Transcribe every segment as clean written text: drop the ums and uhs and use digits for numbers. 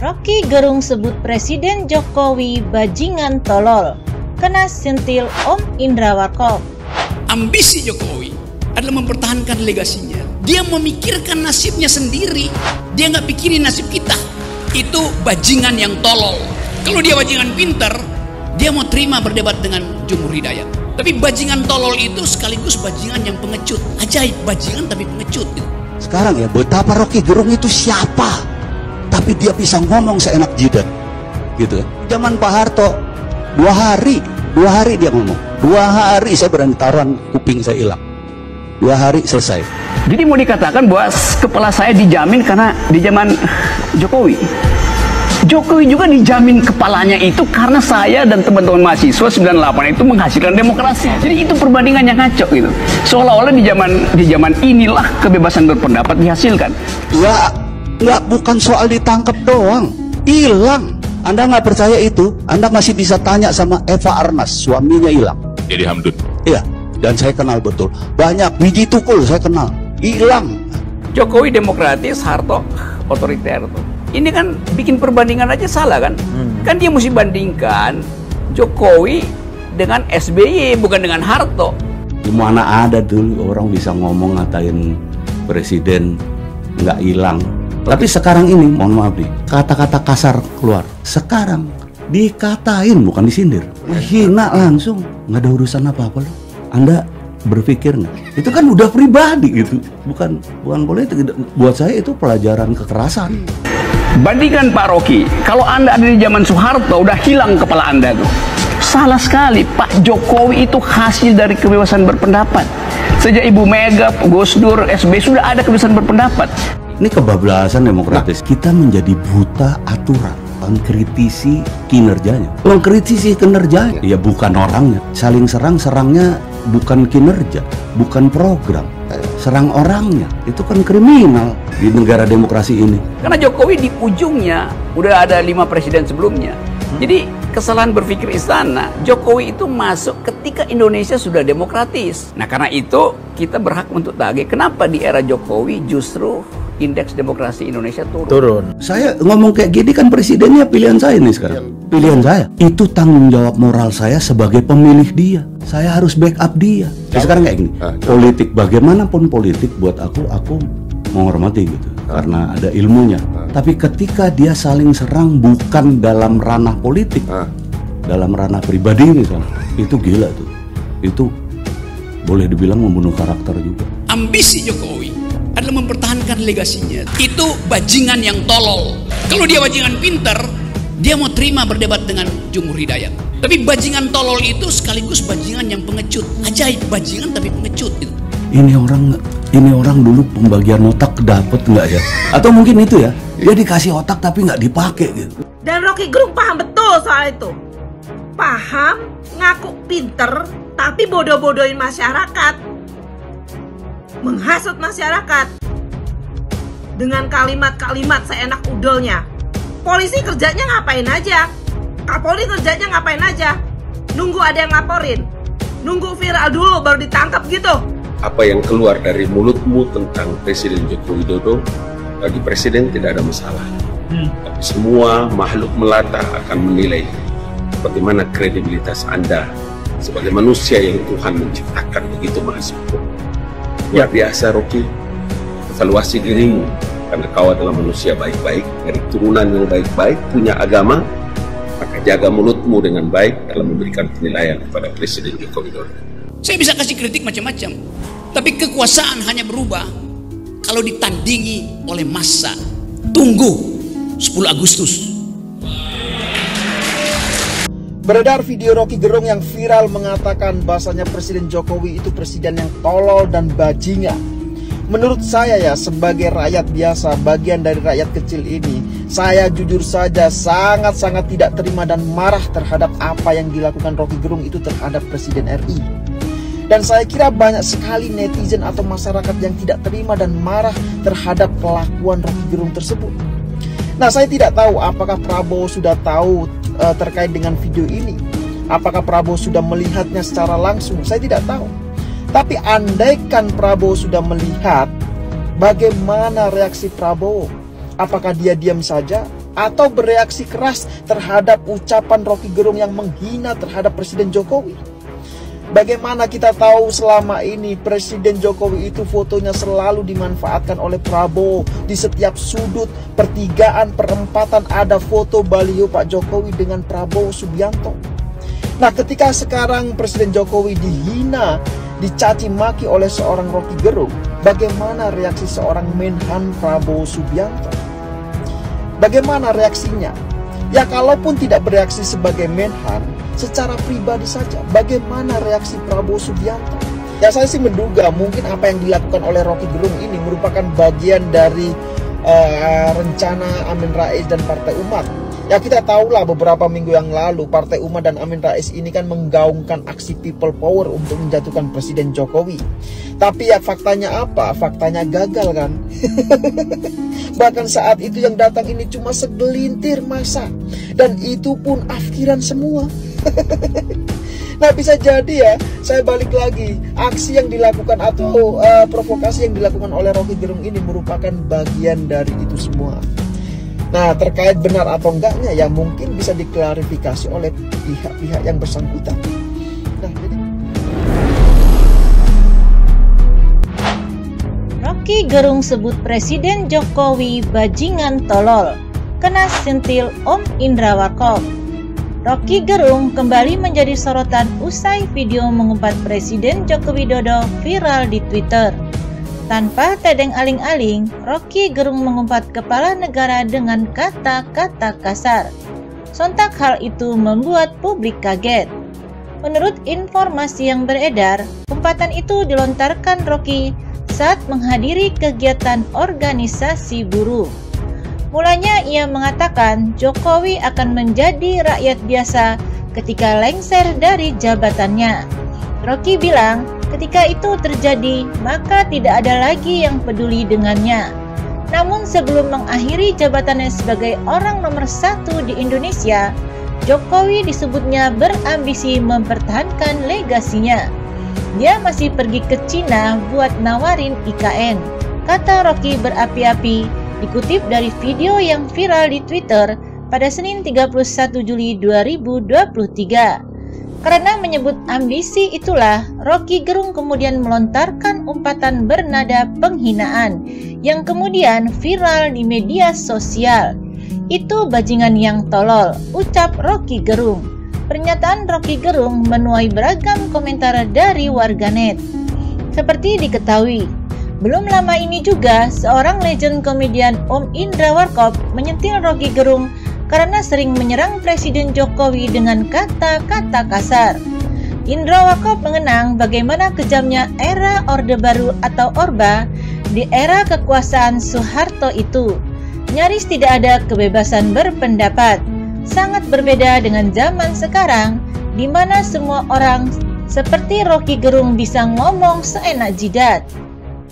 Rocky Gerung sebut Presiden Jokowi bajingan tolol. Kena sentil Om Indra Warkop. Ambisi Jokowi adalah mempertahankan legasinya. Dia memikirkan nasibnya sendiri. Dia nggak pikirin nasib kita. Itu bajingan yang tolol. Kalau dia bajingan pinter, dia mau terima berdebat dengan Jumhur Hidayat. Tapi bajingan tolol itu sekaligus bajingan yang pengecut. Ajaib, bajingan tapi pengecut. Sekarang ya, betapa Rocky Gerung itu siapa? Tapi dia bisa ngomong seenak jidat. Gitu. Zaman Pak Harto, 2 hari dia ngomong. 2 hari saya berani taruhan kuping saya hilang. 2 hari selesai. Jadi mau dikatakan bahwa kepala saya dijamin karena di zaman Jokowi. Jokowi juga dijamin kepalanya itu karena saya dan teman-teman mahasiswa 98 itu menghasilkan demokrasi. Jadi itu perbandingan yang ngaco gitu. Seolah-olah di zaman inilah kebebasan berpendapat dihasilkan. Nggak, bukan soal ditangkap doang. Hilang. Anda nggak percaya itu? Anda masih bisa tanya sama Eva Arnas, suaminya hilang. Jadi Hamdun. Iya, dan saya kenal betul. Banyak biji tukul saya kenal. Hilang. Jokowi demokratis, Harto otoriter tuh. Ini kan bikin perbandingan aja salah kan? Kan dia mesti bandingkan Jokowi dengan SBY bukan dengan Harto. Di mana ada dulu orang bisa ngomong ngatain presiden nggak hilang. Tapi sekarang ini, mohon maaf nih, kata-kata kasar keluar. Sekarang dikatain bukan disindir, hina langsung, nggak ada urusan apa-apa loh. Anda berpikir nggak? Itu kan udah pribadi gitu, bukan politik. Buat saya itu pelajaran kekerasan. Bandingkan Pak Rocky, kalau Anda ada di zaman Soeharto udah hilang kepala Anda tuh. Salah sekali, Pak Jokowi itu hasil dari kebebasan berpendapat. Sejak Ibu Mega, Gus Dur, SBY sudah ada kebebasan berpendapat. Ini kebablasan demokratis. Kita menjadi buta aturan, mengkritisi kinerjanya. Mengkritisi kinerjanya, ya bukan orangnya. Saling serangnya bukan kinerja, bukan program. Serang orangnya, itu kan kriminal di negara demokrasi ini. Karena Jokowi di ujungnya udah ada 5 presiden sebelumnya. Jadi kesalahan berpikir istana, Jokowi itu masuk ketika Indonesia sudah demokratis. Nah karena itu kita berhak untuk tagih. Kenapa di era Jokowi justru indeks demokrasi Indonesia turun? Saya ngomong kayak gini kan presidennya pilihan saya nih sekarang. Pilihan saya. Itu tanggung jawab moral saya sebagai pemilih dia. Saya harus backup dia. Sekarang kayak gini. Politik, bagaimanapun politik buat aku menghormati gitu. Karena ada ilmunya. Tapi ketika dia saling serang bukan dalam ranah politik, dalam ranah pribadi misalnya, itu gila tuh. Itu boleh dibilang membunuh karakter juga. Ambisi Jokowi adalah mempertahankan legasinya. Itu bajingan yang tolol. Kalau dia bajingan pinter, dia mau terima berdebat dengan Jumhur Hidayat. Tapi bajingan tolol itu sekaligus bajingan yang pengecut. Ajaib, bajingan tapi pengecut gitu. Ini orang dulu pembagian otak dapet nggak ya? Atau mungkin itu ya, dia dikasih otak tapi nggak dipakai gitu. Dan Rocky Gerung paham betul soal itu. Paham, ngaku pinter, tapi bodoh-bodohin masyarakat. Menghasut masyarakat dengan kalimat-kalimat seenak udolnya. Polisi kerjanya ngapain aja? Kapolri kerjanya ngapain aja? Nunggu ada yang laporin, nunggu viral dulu baru ditangkap gitu. Apa yang keluar dari mulutmu tentang Presiden Joko Widodo, bagi Presiden tidak ada masalah. Tapi semua makhluk melata akan menilai bagaimana kredibilitas Anda sebagai manusia yang Tuhan menciptakan begitu maha sempurna. Luar biasa Rocky, evaluasi dirimu karena kau adalah manusia baik-baik dari turunan yang baik-baik, punya agama, maka jaga mulutmu dengan baik dalam memberikan penilaian kepada Presiden Joko Widodo. Saya bisa kasih kritik macam-macam, tapi kekuasaan hanya berubah kalau ditandingi oleh massa. Tunggu 10 Agustus. Beredar video Rocky Gerung yang viral mengatakan bahasanya Presiden Jokowi itu presiden yang tolol dan bajingan. Menurut saya ya, sebagai rakyat biasa, bagian dari rakyat kecil ini, saya jujur saja sangat-sangat tidak terima dan marah terhadap apa yang dilakukan Rocky Gerung itu terhadap Presiden RI. Dan saya kira banyak sekali netizen atau masyarakat yang tidak terima dan marah terhadap kelakuan Rocky Gerung tersebut. Nah, saya tidak tahu apakah Prabowo sudah tahu terkait dengan video ini. Apakah Prabowo sudah melihatnya secara langsung? Saya tidak tahu. Tapi andaikan Prabowo sudah melihat, bagaimana reaksi Prabowo? Apakah dia diam saja? atau bereaksi keras terhadap ucapan Rocky Gerung yang menghina terhadap Presiden Jokowi? Bagaimana kita tahu selama ini Presiden Jokowi itu fotonya selalu dimanfaatkan oleh Prabowo. Di setiap sudut, pertigaan, perempatan ada foto baliho Pak Jokowi dengan Prabowo Subianto. Nah, ketika sekarang Presiden Jokowi dihina, dicaci maki oleh seorang Rocky Gerung, bagaimana reaksi seorang Menhan Prabowo Subianto? Bagaimana reaksinya? Ya, kalaupun tidak bereaksi sebagai Menhan, secara pribadi saja, bagaimana reaksi Prabowo Subianto? Ya, saya sih menduga mungkin apa yang dilakukan oleh Rocky Gerung ini merupakan bagian dari rencana Amin Rais dan Partai Umat. Ya, kita tahulah beberapa minggu yang lalu Partai Umat dan Amin Rais ini kan menggaungkan aksi people power untuk menjatuhkan Presiden Jokowi. Tapi ya faktanya apa? Faktanya gagal kan? Bahkan saat itu yang datang ini cuma segelintir massa, dan itu pun afkiran semua. Nah, bisa jadi ya, saya balik lagi, aksi yang dilakukan atau provokasi yang dilakukan oleh Rocky Gerung ini merupakan bagian dari itu semua. Nah, terkait benar atau enggaknya ya mungkin bisa diklarifikasi oleh pihak-pihak yang bersangkutan. Nah, jadi Rocky Gerung sebut Presiden Jokowi bajingan tolol, kena sentil Om Indra Warkop. Rocky Gerung kembali menjadi sorotan usai video mengumpat Presiden Joko Widodo viral di Twitter. Tanpa tedeng aling-aling, Rocky Gerung mengumpat kepala negara dengan kata-kata kasar. Sontak hal itu membuat publik kaget. Menurut informasi yang beredar, umpatan itu dilontarkan Rocky saat menghadiri kegiatan organisasi buruh. Mulanya ia mengatakan Jokowi akan menjadi rakyat biasa ketika lengser dari jabatannya. Rocky bilang ketika itu terjadi maka tidak ada lagi yang peduli dengannya. Namun sebelum mengakhiri jabatannya sebagai orang nomor 1 di Indonesia, Jokowi disebutnya berambisi mempertahankan legasinya. Dia masih pergi ke Cina buat nawarin IKN, kata Rocky berapi-api, dikutip dari video yang viral di Twitter pada Senin 31 Juli 2023. Karena menyebut ambisi itulah, Rocky Gerung kemudian melontarkan umpatan bernada penghinaan yang kemudian viral di media sosial. Itu bajingan yang tolol, ucap Rocky Gerung. Pernyataan Rocky Gerung menuai beragam komentar dari warganet. Seperti diketahui, belum lama ini juga seorang legend komedian Om Indra Warkop menyentil Rocky Gerung karena sering menyerang Presiden Jokowi dengan kata-kata kasar. Indra Warkop mengenang bagaimana kejamnya era Orde Baru atau Orba di era kekuasaan Soeharto itu. Nyaris tidak ada kebebasan berpendapat. Sangat berbeda dengan zaman sekarang, di mana semua orang seperti Rocky Gerung bisa ngomong seenak jidat.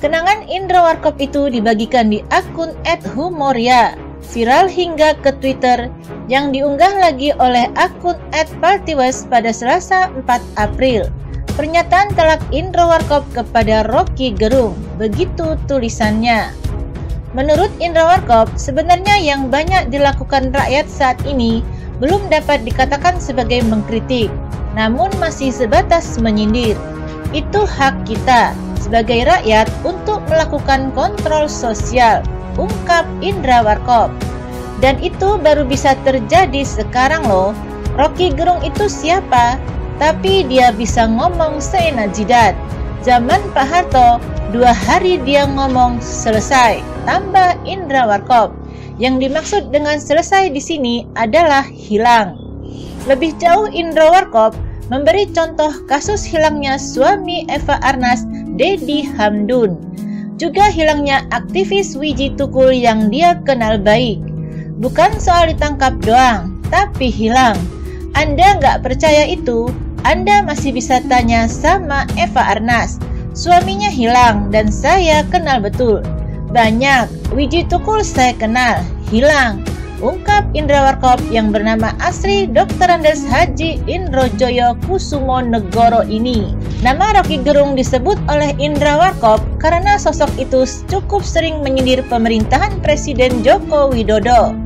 Kenangan Indra Warkop itu dibagikan di akun @humoria, viral hingga ke Twitter yang diunggah lagi oleh akun @paltiwes pada Selasa 4 April. Pernyataan telak Indra Warkop kepada Rocky Gerung, begitu tulisannya. Menurut Indra Warkop, sebenarnya yang banyak dilakukan rakyat saat ini belum dapat dikatakan sebagai mengkritik, namun masih sebatas menyindir. Itu hak kita sebagai rakyat untuk melakukan kontrol sosial, ungkap Indra Warkop. Dan itu baru bisa terjadi sekarang loh. Rocky Gerung itu siapa? Tapi dia bisa ngomong seenak jidat. Zaman Pak Harto, 2 hari dia ngomong selesai, tambah Indra Warkop. Yang dimaksud dengan selesai di sini adalah hilang. Lebih jauh, Indra Warkop memberi contoh kasus hilangnya suami Eva Arnaz, Dedi Hamdun. Juga hilangnya aktivis Wiji Tukul yang dia kenal baik. Bukan soal ditangkap doang, tapi hilang. Anda nggak percaya itu? Anda masih bisa tanya sama Eva Arnaz. Suaminya hilang dan saya kenal betul. Banyak, Wiji Tukul saya kenal, hilang, ungkap Indra Warkop yang bernama asli Dr. Andes Haji Indrojoyo Kusumo Negoro ini. Nama Rocky Gerung disebut oleh Indra Warkop karena sosok itu cukup sering menyindir pemerintahan Presiden Joko Widodo.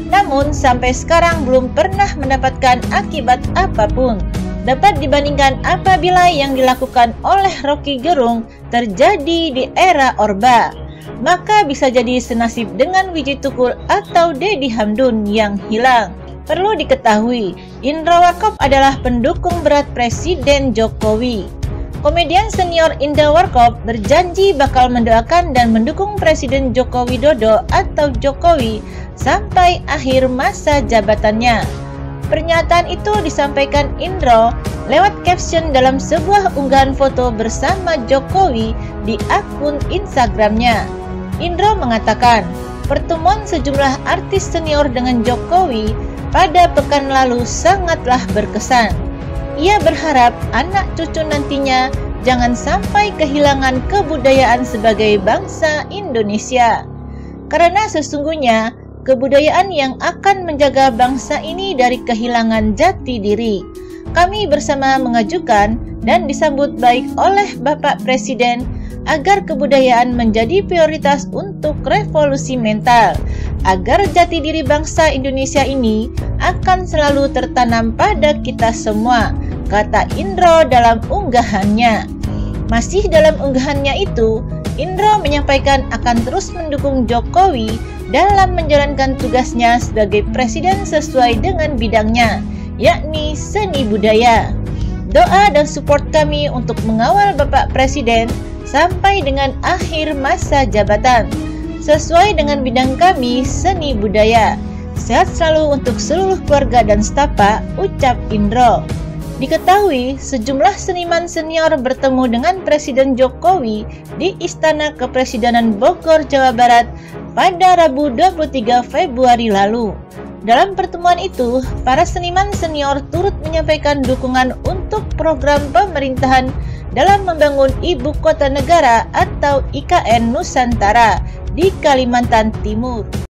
namun sampai sekarang belum pernah mendapatkan akibat apapun. Dapat dibandingkan apabila yang dilakukan oleh Rocky Gerung terjadi di era Orba, maka bisa jadi senasib dengan Wiji Tukul atau Deddy Hamdun yang hilang. Perlu diketahui, Indra Warkop adalah pendukung berat Presiden Jokowi. Komedian senior Indra Warkop berjanji bakal mendoakan dan mendukung Presiden Joko Widodo atau Jokowi sampai akhir masa jabatannya. Pernyataan itu disampaikan Indro lewat caption dalam sebuah unggahan foto bersama Jokowi di akun Instagramnya. Indro mengatakan, pertemuan sejumlah artis senior dengan Jokowi pada pekan lalu sangatlah berkesan. Ia berharap anak cucu nantinya jangan sampai kehilangan kebudayaan sebagai bangsa Indonesia. Karena sesungguhnya kebudayaan yang akan menjaga bangsa ini dari kehilangan jati diri. Kami bersama mengajukan dan disambut baik oleh Bapak Presiden agar kebudayaan menjadi prioritas untuk revolusi mental, agar jati diri bangsa Indonesia ini akan selalu tertanam pada kita semua, kata Indro dalam unggahannya. Masih dalam unggahannya itu, Indro menyampaikan akan terus mendukung Jokowi dalam menjalankan tugasnya sebagai presiden sesuai dengan bidangnya, yakni seni budaya. Doa dan support kami untuk mengawal Bapak Presiden sampai dengan akhir masa jabatan, sesuai dengan bidang kami seni budaya. Sehat selalu untuk seluruh keluarga dan staf, Pak, ucap Indro. Diketahui sejumlah seniman senior bertemu dengan Presiden Jokowi di Istana Kepresidenan Bogor, Jawa Barat pada Rabu 23 Februari lalu. Dalam pertemuan itu, para seniman senior turut menyampaikan dukungan untuk program pemerintahan dalam membangun Ibu Kota Negara atau IKN Nusantara di Kalimantan Timur.